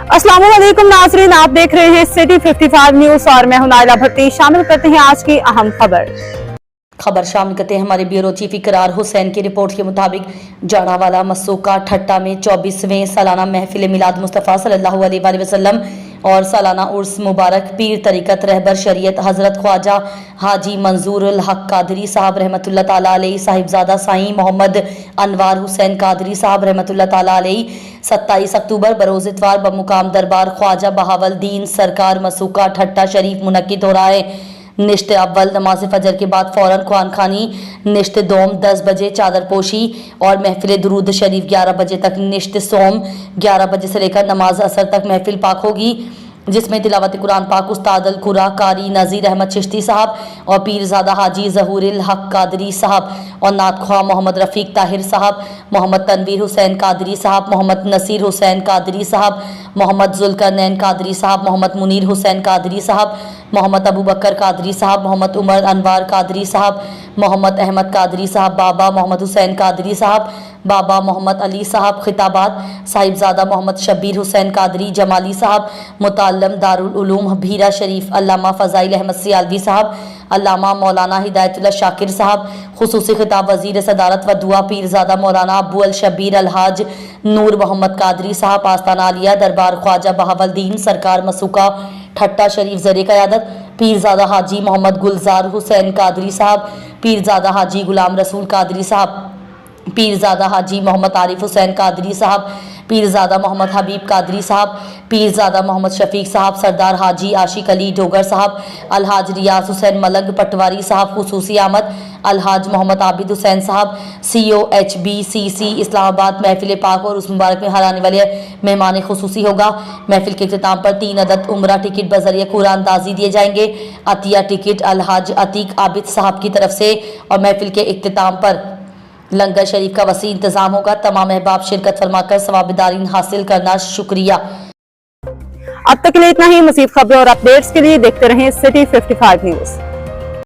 अस्सलामुअलैकुम नाज़रीन, आप देख रहे हैं सिटी 55 न्यूज और मैं हूं नाइला भट्टी। शामिल करते हैं आज की अहम खबर शामिल करते हैं हमारे ब्यूरो चीफ इकरार हुसैन की रिपोर्ट के मुताबिक जाड़ावाला मसूका ठट्टा में 24वें सालाना महफिल मिलाद मुस्तफ़ा सल्लल्लाहु अलैहि वसल्लम और सालाना उर्स मुबारक पीर तरीक़त रहबर शरीयत हज़रत ख्वाजा हाजी मंजूरुल हक कादरी साहब रहमतुल्लाह ताला अलैहि साहिबजादा साईं मोहम्मद अनवार हुसैन कादरी साहब रहमतुल्लाह ताला अलैहि 27 अक्टूबर बरोज़ इतवार बमुकाम दरबार ख्वाजा बहावलदीन सरकार मसूका ठट्टा शरीफ मुनक्किद हो रहा है। निश्त अव्वल नमाज फजर के बाद फौरन कुरान खानी, निश्त दोम 10 बजे चादर पोशी और महफिल दुरूद शरीफ 11 बजे तक, निश्त सोम 11 बजे से लेकर नमाज असर तक महफिल पाक होगी, जिसमें तिलावत कुरान पाक उस्ताद अल कुरा कारी नज़ीर अहमद चिश्ती साहब और पीरजादा हाजी ज़हूरुल हक कादरी साहब और नात ख्वाह मोहम्मद रफ़ीक ताहिर साहब, मोहम्मद तनवीर हुसैन कादरी साहब, मोहम्मद नसीर हुसैन कादरी साहब, मोहम्मद जुल्करनैन कादरी साहब, मोहम्मद मुनीर हुसैन कादरी साहब, मोहम्मद अबू बकर कादरी साहब, मोहम्मद उमर अनवार कादरी साहब, मोहम्मद अहमद कादरी साहब, बाबा मोहम्मद हुसैन कादरी साहब, बाबा मोहम्मद अली साहब खिताबात, साहिबजादा मोहम्मद शब्बीर हुसैन कादरी जमाली साहब, मुताल्लम दारुल उलूम भीरा शरीफ अल्लामा फ़ज़ाइल अहमद सियालवी साहब, अल्लामा मौलाना हिदायतुल्लाह शाकिर साहब, खुसूसी खिताब वज़ीर सदारत व दुआ पीरजादा मौलाना अबू अल शब्बीर अलहाज नूर मोहम्मद कादरी साहब, आस्ताना आलिया दरबार ख्वाजा बहावलदीन सरकार मसूका ठट्टा शरीफ ज़रे क़यादत, पीरजादा हाजी मोहम्मद गुलजार हुसैन कादरी साहब, पीरजादा हाजी गुलाम रसूल कादरी साहब, पीरजादा हाजी मोहम्मद आरिफ हुसैन कादरी साहब, पीरजादा मोहम्मद हबीब कादरी साहब, पीरजादा मोहम्मद शफीक साहब, सरदार हाजी आशिक अली डोगर साहब, अलहाज रियाज हुसैन मलंग पटवारी साहब खुसूसी आमद, अलहाज मोहम्मद आबिद हुसैन साहब COHBCC इस्लामाबाद महफिल पाक और उस मुबारक में हर आने वाले मेहमान खुसूसी होगा। महफिल के इख्तिताम पर 3 अदद उम्रा टिकट बजरिया कुरानदाजी दिए जाएंगे। अतिया टिकट अलहाज अतीक आबिद साहब की तरफ से और महफिल के इख्तिताम पर लंगर शरीफ का वसी इंतजाम होगा। तमाम अहबाब शिरकत फरमाकर सवाबदारीन हासिल करना। शुक्रिया। अब तक के लिए इतना ही। मज़ीद खबरों और अपडेट्स के लिए देखते रहें सिटी 55 न्यूज।